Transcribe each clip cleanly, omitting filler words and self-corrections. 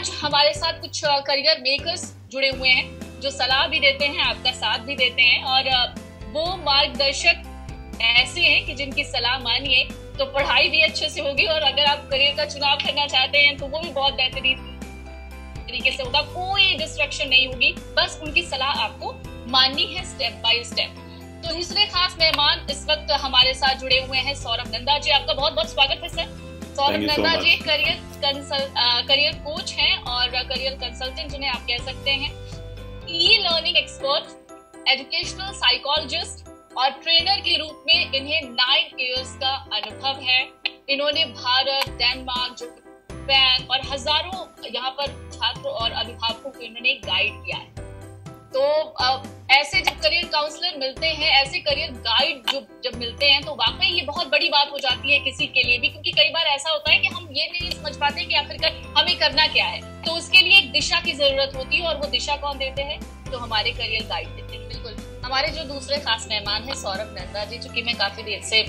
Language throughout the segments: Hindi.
आज हमारे साथ कुछ करियर मेकर्स जुड़े हुए हैं जो सलाह भी देते हैं, आपका साथ भी देते हैं, और वो मार्गदर्शक ऐसे हैं कि जिनकी सलाह मानिए तो पढ़ाई भी अच्छे से होगी, और अगर आप करियर का चुनाव करना चाहते हैं तो वो भी बहुत बेहतरीन तरीके से होगा, कोई डिस्ट्रैक्शन नहीं होगी, बस उनकी सलाह आपको माननी है स्टेप बाय स्टेप। तो दूसरे खास मेहमान इस वक्त हमारे साथ जुड़े हुए हैं सौरभ नंदा जी। आपका बहुत बहुत स्वागत है sir. Saurabh Nanda ji career coach हैं और करियर कंसल्टेंट जिन्हें आप कह सकते हैं, e learning expert, educational psychologist और ट्रेनर के रूप में इन्हें 9 इयर्स का अनुभव है। इन्होंने भारत, डेनमार्क, जापान और हजारों यहाँ पर छात्र और अभिभावकों को इन्होंने गाइड किया है। तो ऐसे जब करियर काउंसलर मिलते हैं, ऐसे करियर गाइड जब मिलते हैं तो वाकई ये बहुत बड़ी बात हो जाती है किसी के लिए भी, क्योंकि कई बार ऐसा होता है कि हम ये नहीं समझ पाते कि आखिरकार हमें करना क्या है। तो उसके लिए एक दिशा की जरूरत होती है, और वो दिशा कौन देते हैं? तो हमारे करियर गाइड देते हैं। बिल्कुल। हमारे जो दूसरे खास मेहमान है सौरभ नंदा जी, चूंकि मैं काफी देर से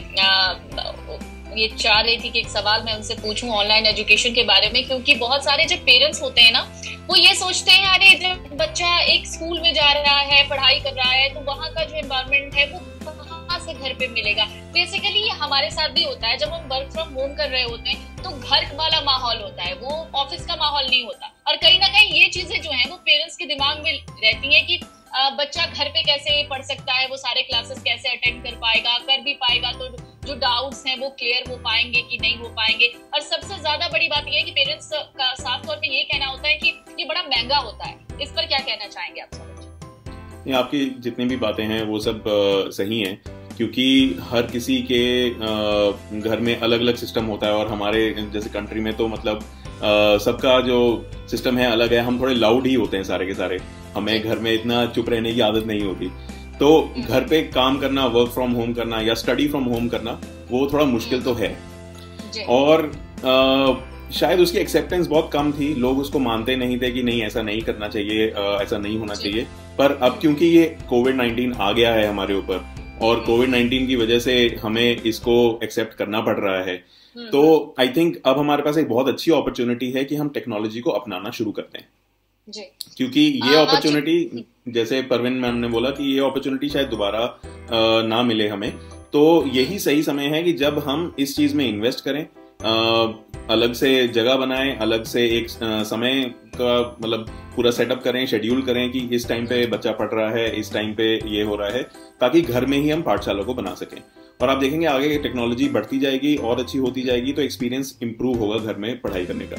ये चाह रही थी कि एक सवाल मैं उनसे पूछूं ऑनलाइन एजुकेशन के बारे में, क्योंकि बहुत सारे जो पेरेंट्स होते हैं ना, वो ये सोचते हैं अरे जब बच्चा एक स्कूल में जा रहा है, पढ़ाई कर रहा है, तो वहाँ का जो एनवायरनमेंट है वो कहाँ से घर पे मिलेगा। बेसिकली ये हमारे साथ भी होता है, जब हम वर्क फ्रॉम होम कर रहे होते हैं तो घर वाला माहौल होता है, वो ऑफिस का माहौल नहीं होता। और कहीं ना कहीं ये चीजें जो है वो पेरेंट्स के दिमाग में रहती है कि बच्चा घर पे कैसे पढ़ सकता है, वो सारे क्लासेस कैसे अटेंड कर पाएगा, कर भी पाएगा तो जो डाउट्स हैं वो क्लियर हो पाएंगे कि नहीं हो पाएंगे। और सबसे ज्यादा बड़ी बात यह है कि पेरेंट्स का साफ तौर पे ये कहना होता है कि ये बड़ा महंगा होता है। इस पर क्या कहना चाहेंगे आप सब? ये आपकी जितनी भी बातें हैं वो सब सही हैं, क्योंकि हर किसी के घर में अलग अलग सिस्टम होता है, और हमारे जैसे कंट्री में तो मतलब सबका जो सिस्टम है अलग है। हम थोड़े लाउड ही होते हैं सारे के सारे, हमें घर में इतना चुप रहने की आदत नहीं होती। तो घर पे काम करना, वर्क फ्रॉम होम करना या स्टडी फ्रॉम होम करना, वो थोड़ा मुश्किल तो है। और शायद उसकी एक्सेप्टेंस बहुत कम थी, लोग उसको मानते नहीं थे कि नहीं ऐसा नहीं करना चाहिए, ऐसा नहीं होना चाहिए। पर अब क्योंकि ये कोविड-19 आ गया है हमारे ऊपर, और कोविड-19 की वजह से हमें इसको एक्सेप्ट करना पड़ रहा है, तो आई थिंक अब हमारे पास एक बहुत अच्छी अपॉर्चुनिटी है कि हम टेक्नोलॉजी को अपनाना शुरू करते हैं। जी। क्योंकि ये अपॉर्चुनिटी, जैसे परवीन मैम ने बोला कि ये अपॉर्चुनिटी शायद दोबारा ना मिले हमें, तो यही सही समय है कि जब हम इस चीज में इन्वेस्ट करें, अलग से जगह बनाएं, अलग से एक समय का मतलब पूरा सेटअप करें, शेड्यूल करें कि इस टाइम पे बच्चा पढ़ रहा है, इस टाइम पे ये हो रहा है, ताकि घर में ही हम पाठशाला को बना सकें। और आप देखेंगे आगे टेक्नोलॉजी बढ़ती जाएगी और अच्छी होती जाएगी, तो एक्सपीरियंस इंप्रूव होगा घर में पढ़ाई करने का।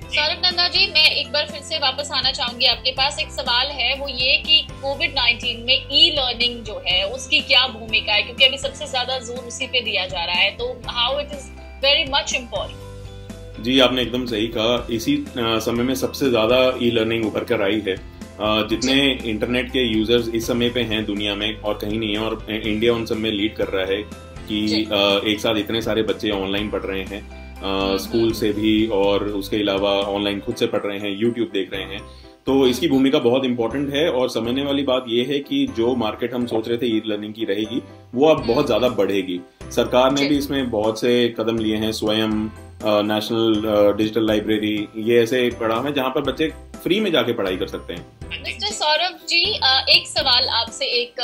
सौरभ नंदा जी, मैं एक बार फिर से वापस आना चाहूंगी आपके पास। एक सवाल है, वो ये कि कोविड-19 में ई लर्निंग जो है उसकी क्या भूमिका है, क्योंकि अभी सबसे ज्यादा जोर उसी पे दिया जा रहा है, तो how it is very much important. जी, आपने एकदम सही कहा। इसी समय में सबसे ज्यादा ई लर्निंग उभर कर आई है। जितने इंटरनेट के यूजर्स इस समय पे हैं दुनिया में और कहीं नहीं है, और इंडिया उन सब में लीड कर रहा है कि एक साथ इतने सारे बच्चे ऑनलाइन पढ़ रहे हैं, स्कूल से भी, और उसके अलावा ऑनलाइन खुद से पढ़ रहे हैं, यूट्यूब देख रहे हैं। तो इसकी भूमिका बहुत इंपॉर्टेंट है, और समझने वाली बात यह है कि जो मार्केट हम सोच रहे थे ई लर्निंग की रहेगी, वो अब बहुत ज्यादा बढ़ेगी। सरकार ने भी इसमें बहुत से कदम लिए हैं, स्वयं नेशनल डिजिटल लाइब्रेरी, ये ऐसे प्रोग्राम है जहाँ पर बच्चे फ्री में जाके पढ़ाई कर सकते हैं। मिस्टर सौरभ जी, एक सवाल आपसे, एक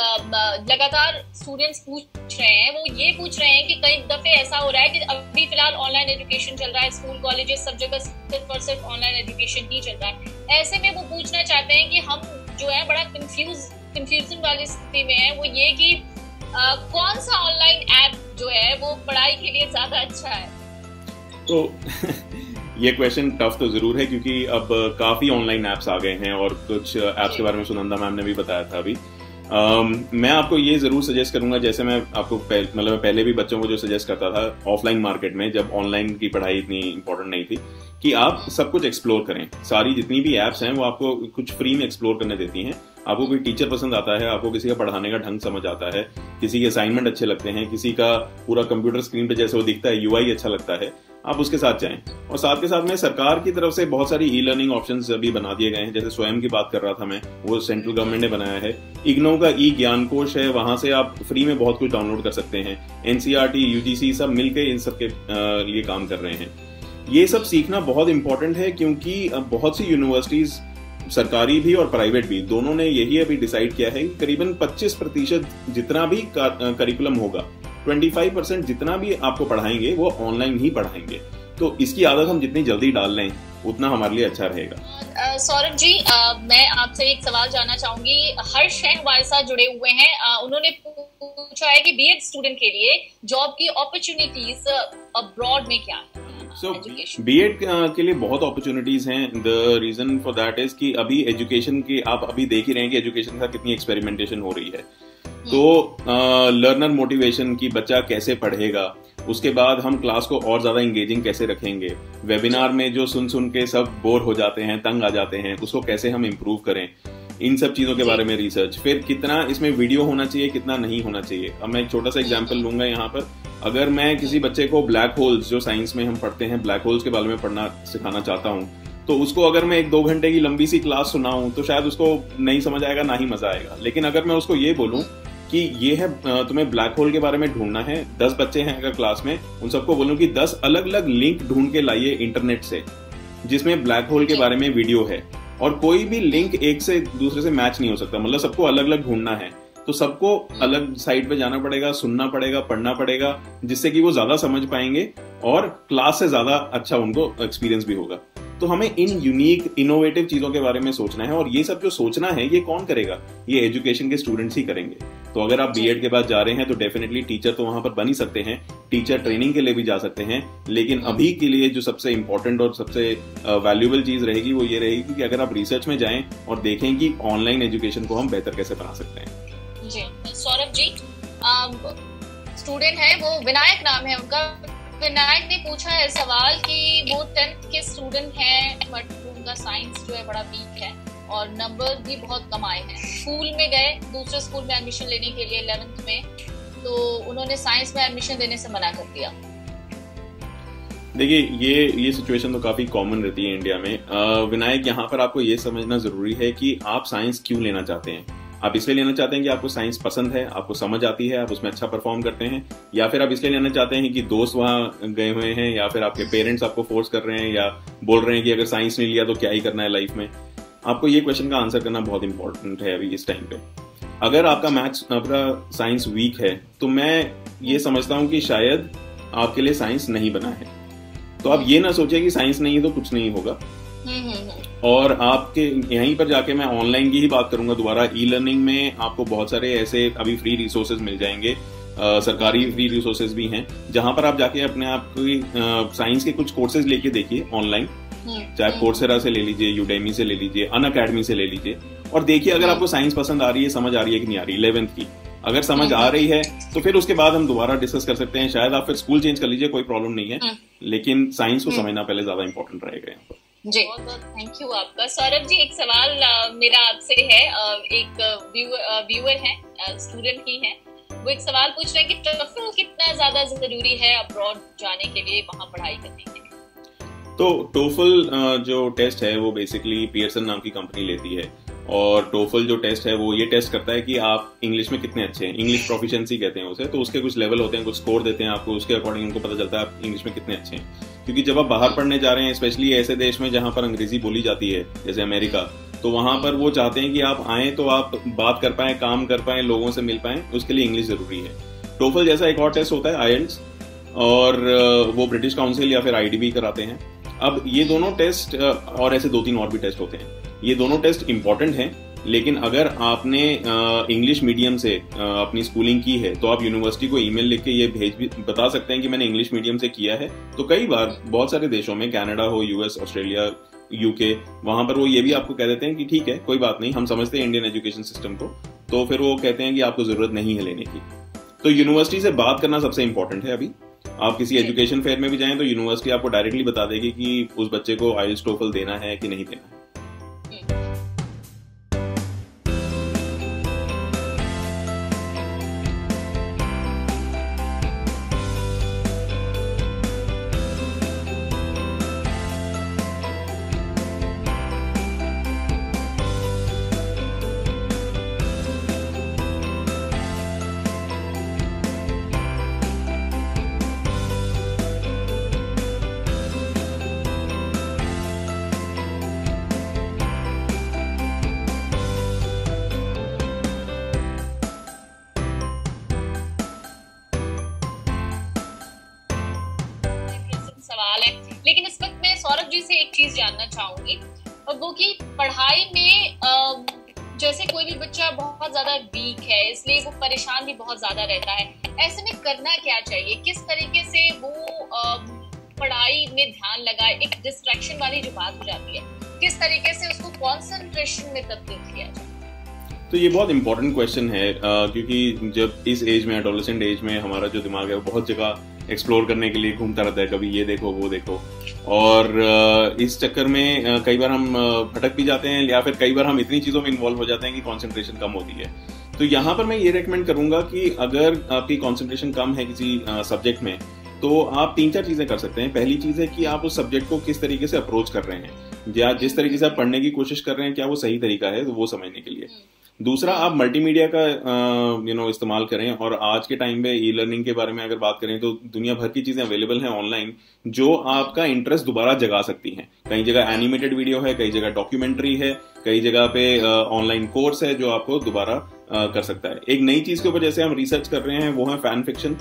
लगातार स्टूडेंट्स पूछ रहे हैं, वो ये पूछ रहे हैं कि कई दफे ऐसा हो रहा है कि अभी फिलहाल ऑनलाइन एजुकेशन चल रहा है, स्कूल कॉलेजेस सब जगह सिर्फ और सिर्फ ऑनलाइन एजुकेशन ही चल रहा है। ऐसे में वो पूछना चाहते हैं कि हम जो है बड़ा कंफ्यूजन वाली स्थिति में है, वो ये कि कौन सा ऑनलाइन ऐप जो है वो पढ़ाई के लिए ज्यादा अच्छा है। तो ये क्वेश्चन टफ तो जरूर है, क्योंकि अब काफी ऑनलाइन ऐप्स आ गए हैं, और कुछ ऐप्स के बारे में सुनंदा मैम ने भी बताया था अभी। मैं आपको ये जरूर सजेस्ट करूंगा, जैसे मैं आपको मतलब पहले भी बच्चों को जो सजेस्ट करता था ऑफलाइन मार्केट में, जब ऑनलाइन की पढ़ाई इतनी इंपॉर्टेंट नहीं थी, कि आप सब कुछ एक्सप्लोर करें। सारी जितनी भी ऐप्स हैं वो आपको कुछ फ्री में एक्सप्लोर करने देती हैं। आपको कोई टीचर पसंद आता है, आपको किसी का पढ़ाने का ढंग समझ आता है, किसी के असाइनमेंट अच्छे लगते हैं, किसी का पूरा कंप्यूटर स्क्रीन पे जैसे वो दिखता है यूआई अच्छा लगता है, आप उसके साथ जाएं। और साथ के साथ में सरकार की तरफ से बहुत सारी ई लर्निंग ऑप्शंस अभी बना दिए गए हैं, जैसे स्वयं की बात कर रहा था मैं, वो सेंट्रल गवर्नमेंट ने बनाया है। इग्नो का ई ज्ञान कोश है, वहां से आप फ्री में बहुत कुछ डाउनलोड कर सकते हैं। एनसीईआरटी, यूजीसी सब मिलकर इन सब के लिए काम कर रहे हैं। ये सब सीखना बहुत इंपॉर्टेंट है, क्योंकि बहुत सी यूनिवर्सिटीज, सरकारी भी और प्राइवेट भी, दोनों ने यही अभी डिसाइड किया है कि करीबन 25% जितना भी करिकुलम होगा, 25% जितना भी आपको पढ़ाएंगे वो ऑनलाइन ही पढ़ाएंगे। तो इसकी आदत हम जितनी जल्दी डाल लें उतना हमारे लिए अच्छा रहेगा। सौरभ जी, मैं आपसे एक सवाल जानना चाहूंगी। हर्ष हैं हमारे साथ जुड़े हुए हैं। उन्होंने पूछा है कि बीएड स्टूडेंट के लिए जॉब की अपॉर्चुनिटीज अब्रॉड में क्या है? बीएड के लिए बहुत अपॉर्चुनिटीज हैं। The reason for that is कि अभी एजुकेशन की, आप अभी देख ही रहे हैं कि एजुकेशन के साथ कितनी एक्सपेरिमेंटेशन हो रही है। तो लर्नर मोटिवेशन की, बच्चा कैसे पढ़ेगा, उसके बाद हम क्लास को और ज्यादा इंगेजिंग कैसे रखेंगे, वेबिनार में जो सुन के सब बोर हो जाते हैं, तंग आ जाते हैं, उसको कैसे हम इम्प्रूव करें, इन सब चीजों के बारे में रिसर्च। फिर कितना इसमें वीडियो होना चाहिए, कितना नहीं होना चाहिए। अब मैं एक छोटा सा एग्जांपल लूंगा यहाँ पर। अगर मैं किसी बच्चे को ब्लैक होल्स, जो साइंस में हम पढ़ते हैं, ब्लैक होल्स के बारे में पढ़ना सिखाना चाहता हूँ, तो उसको अगर मैं 1-2 घंटे की लंबी सी क्लास सुनाऊं तो शायद उसको नहीं समझ आएगा, ना ही मजा आएगा। लेकिन अगर मैं उसको ये बोलूं कि ये है, तुम्हें ब्लैक होल के बारे में ढूंढना है, 10 बच्चे हैं अगर क्लास में, उन सबको बोलूं कि 10 अलग अलग लिंक ढूंढ के लाइए इंटरनेट से जिसमें ब्लैक होल के बारे में वीडियो है, और कोई भी लिंक एक से दूसरे से मैच नहीं हो सकता, मतलब सबको अलग अलग ढूंढना है। तो सबको अलग साइट पे जाना पड़ेगा, सुनना पड़ेगा, पढ़ना पड़ेगा, जिससे कि वो ज्यादा समझ पाएंगे और क्लास से ज्यादा अच्छा उनको एक्सपीरियंस भी होगा। तो हमें इन यूनिक इनोवेटिव चीजों के बारे में सोचना है, और ये सब जो सोचना है ये कौन करेगा? ये एजुकेशन के स्टूडेंट्स ही करेंगे। तो अगर आप बीएड के बाद जा रहे हैं तो डेफिनेटली टीचर तो वहां पर बन ही सकते हैं, टीचर ट्रेनिंग के लिए भी जा सकते हैं। लेकिन अभी के लिए जो सबसे इंपॉर्टेंट और सबसे वैल्यूएबल चीज रहेगी वो ये रहेगी कि अगर आप रिसर्च में जाएं और देखें कि ऑनलाइन एजुकेशन को हम बेहतर कैसे बना सकते हैं। जी सौरभ जी, स्टूडेंट है, वो विनायक नाम है उनका। विनायक ने पूछा है सवाल कि वो 10th के स्टूडेंट हैं, बट उनका साइंस जो है बड़ा वीक है और नंबर भी बहुत कम आए हैं। स्कूल में गए, दूसरे स्कूल में एडमिशन लेने के लिए 11th में, तो उन्होंने साइंस में एडमिशन देने से मना कर दिया। देखिए, ये सिचुएशन तो काफी कॉमन रहती है इंडिया में। विनायक, यहाँ पर आपको ये समझना जरूरी है कि आप साइंस क्यों लेना चाहते हैं। आप इसलिए लेना चाहते हैं कि आपको साइंस पसंद है, आपको समझ आती है, आप उसमें अच्छा परफॉर्म करते हैं, या फिर आप इसलिए लेना चाहते हैं कि दोस्त वहां गए हुए हैं, या फिर आपके पेरेंट्स आपको फोर्स कर रहे हैं या बोल रहे हैं कि अगर साइंस नहीं लिया तो क्या ही करना है लाइफ में। आपको ये क्वेश्चन का आंसर करना बहुत इंपॉर्टेंट है अभी इस टाइम पे। अगर आपका मैथ्स, आपका साइंस वीक है, तो मैं ये समझता हूँ कि शायद आपके लिए साइंस नहीं बना है। तो आप ये ना सोचिए कि साइंस नहीं है तो कुछ नहीं होगा। और आपके यहीं पर जाके मैं ऑनलाइन की ही बात करूंगा दोबारा। ई लर्निंग में आपको बहुत सारे ऐसे अभी फ्री रिसोर्सेज मिल जाएंगे, सरकारी फ्री रिसोर्सेज भी हैं, जहां पर आप जाके अपने आप की साइंस के कुछ कोर्सेज लेके देखिए ऑनलाइन, चाहे कोर्सेरा से ले लीजिए, यूडेमी से ले लीजिए, अनअकैडमी से ले लीजिए, और देखिए अगर आपको साइंस पसंद आ रही है, समझ आ रही है कि नहीं आ रही 11th की। अगर समझ आ रही है तो फिर उसके बाद हम दोबारा डिस्कस कर सकते हैं। शायद आप फिर स्कूल चेंज कर लीजिए, कोई प्रॉब्लम नहीं है, लेकिन साइंस को समझना पहले ज्यादा इंपॉर्टेंट रहेगा यहाँ पर। जी बहुत बहुत थैंक यू आपका। सौरभ जी, एक सवाल मेरा आपसे है। एक व्यूअर है, स्टूडेंट ही है, वो एक सवाल पूछ रहे हैं कि टोफल कितना ज्यादा जरूरी है अब्रॉड जाने के लिए, वहां पढ़ाई करने के लिए? तो टोफल जो टेस्ट है वो बेसिकली पियर्सन नाम की कंपनी लेती है, और टोफल जो टेस्ट है वो ये टेस्ट करता है कि आप इंग्लिश में कितने अच्छे हैं। इंग्लिश प्रोफिशिएंसी कहते हैं उसे। तो उसके कुछ लेवल होते हैं, कुछ स्कोर देते हैं आपको, उसके अकॉर्डिंग उनको पता चलता है आप इंग्लिश में कितने अच्छे हैं। क्योंकि जब आप बाहर पढ़ने जा रहे हैं, स्पेशली ऐसे देश में जहां पर अंग्रेजी बोली जाती है जैसे अमेरिका, तो वहां पर वो चाहते हैं कि आप आए तो आप बात कर पाएं, काम कर पाएं, लोगों से मिल पाएं, उसके लिए इंग्लिश जरूरी है। टोफल जैसा एक और टेस्ट होता है आईएलटीएस, और वो ब्रिटिश काउंसिल या फिर आईडीबी कराते हैं। अब ये दोनों टेस्ट और ऐसे 2-3 और भी टेस्ट होते हैं। ये दोनों टेस्ट इंपॉर्टेंट हैं, लेकिन अगर आपने इंग्लिश मीडियम से अपनी स्कूलिंग की है तो आप यूनिवर्सिटी को ईमेल लिख के ये बता सकते हैं कि मैंने इंग्लिश मीडियम से किया है। तो कई बार बहुत सारे देशों में, कनाडा हो, यूएस, ऑस्ट्रेलिया, यूके, वहां पर वो ये भी आपको कह देते हैं कि ठीक है, कोई बात नहीं, हम समझते हैं इंडियन एजुकेशन सिस्टम को, तो फिर वो कहते हैं कि आपको जरूरत नहीं है लेने की। तो यूनिवर्सिटी से बात करना सबसे इंपॉर्टेंट है। अभी आप किसी एजुकेशन फेयर में भी जाएं तो यूनिवर्सिटी आपको डायरेक्टली बता देगी कि उस बच्चे को आईएलटीएस टोफल देना है कि नहीं देना है। चीज जानना चाहूंगी, और वो कि पढ़ाई में जैसे कोई भी बच्चा बहुत ज्यादा वीक है, इसलिए वो परेशान भी बहुत ज्यादा रहता है, ऐसे में करना क्या चाहिए, किस तरीके से वो पढ़ाई में ध्यान लगाए? एक डिस्ट्रैक्शन वाली जो बात हो जाती है, किस तरीके से उसको कंसंट्रेशन में तब्दील किया जाए? तो ये बहुत इंपॉर्टेंट क्वेश्चन है, क्योंकि जब इस एज में, एडोलेसेंट एज में, हमारा जो दिमाग है वो बहुत जगह एक्सप्लोर करने के लिए घूमता रहता है, कभी ये देखो वो देखो, और इस चक्कर में कई बार हम भटक भी जाते हैं, या फिर कई बार हम इतनी चीजों में इन्वॉल्व हो जाते हैं कि कंसंट्रेशन कम होती है। तो यहाँ पर मैं ये रेकमेंड करूंगा कि अगर आपकी कंसंट्रेशन कम है किसी सब्जेक्ट में, तो आप 3-4 चीजें कर सकते हैं। पहली चीज है कि आप उस सब्जेक्ट को किस तरीके से अप्रोच कर रहे हैं, या जिस तरीके से आप पढ़ने की कोशिश कर रहे हैं क्या वो सही तरीका है, तो वो समझने के लिए। दूसरा, आप मल्टीमीडिया का इस्तेमाल करें, और आज के टाइम में ई लर्निंग के बारे में अगर बात करें तो दुनिया भर की चीजें अवेलेबल हैं ऑनलाइन, जो आपका इंटरेस्ट दोबारा जगा सकती हैं। कई जगह एनिमेटेड वीडियो है, कई जगह डॉक्यूमेंट्री है, कई जगह पे ऑनलाइन कोर्स है जो आपको दोबारा कर सकता है। एक नई चीज के ऊपर जैसे हम रिसर्च कर रहे हैं वो है फैन फिक्शन,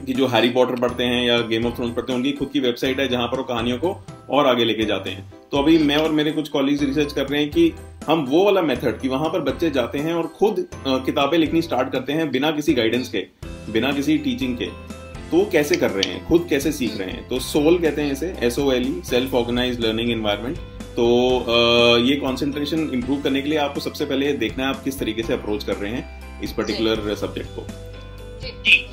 कि जो हैरी पॉटर पढ़ते हैं या गेम ऑफ थ्रोन्स पढ़ते हैं, उनकी खुद की वेबसाइट है जहां पर वो कहानियों को और आगे लेके जाते हैं। तो अभी मैं और मेरे कुछ कॉलीग्स रिसर्च कर रहे हैं कि हम वो वाला मेथड, कि वहां पर बच्चे जाते हैं और खुद किताबें लिखनी स्टार्ट करते हैं बिना किसी गाइडेंस के, बिना किसी टीचिंग के, तो कैसे कर रहे हैं, खुद कैसे सीख रहे हैं। तो सोल कहते हैं इसे, SOLE, self organized learning environment. तो ये कंसंट्रेशन इंप्रूव करने के लिए आपको सबसे पहले देखना है आप किस तरीके से अप्रोच कर रहे हैं इस पर्टिकुलर सब्जेक्ट को।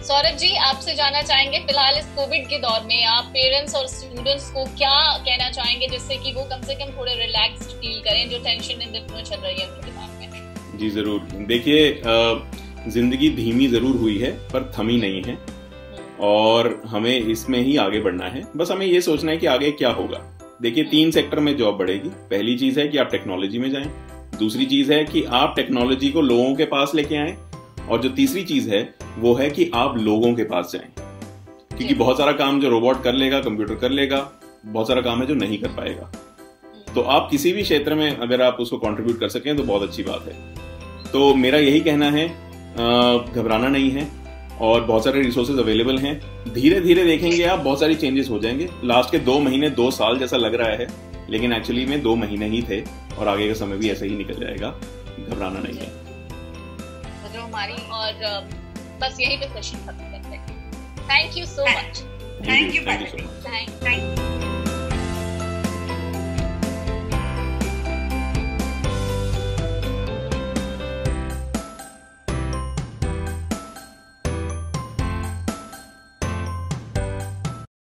सौरभ जी, आपसे जानना चाहेंगे, फिलहाल इस कोविड के दौर में आप पेरेंट्स और स्टूडेंट्स को क्या कहना चाहेंगे जिससे कि वो कम से कम थोड़े रिलैक्स्ड फील करें, जो टेंशन इन दिनों चल रही है उनके दिमाग में? जी जरूर। देखिए, जिंदगी धीमी जरूर हुई है पर थमी नहीं है, और हमें इसमें ही आगे बढ़ना है। बस हमें ये सोचना है कि आगे क्या होगा। देखिए, 3 सेक्टर में जॉब बढ़ेगी। पहली चीज है कि आप टेक्नोलॉजी में जाएं, दूसरी चीज है कि आप टेक्नोलॉजी को लोगों के पास लेके आएं, और जो तीसरी चीज है वो है कि आप लोगों के पास जाएं। क्योंकि बहुत सारा काम जो रोबोट कर लेगा, कंप्यूटर कर लेगा, बहुत सारा काम है जो नहीं कर पाएगा। तो आप किसी भी क्षेत्र में अगर आप उसको कंट्रीब्यूट कर सकें तो बहुत अच्छी बात है। तो मेरा यही कहना है, घबराना नहीं है, और बहुत सारे रिसोर्सेज अवेलेबल हैं। धीरे धीरे देखेंगे आप, बहुत सारी चेंजेस हो जाएंगे। लास्ट के 2 महीने 2 साल जैसा लग रहा है, लेकिन एक्चुअली में 2 महीने ही थे, और आगे का समय भी ऐसे ही निकल जाएगा। घबराना नहीं है जो हमारी, और बस यही पे सेशन खत्म करते हैं। Thank you so much. Thank you.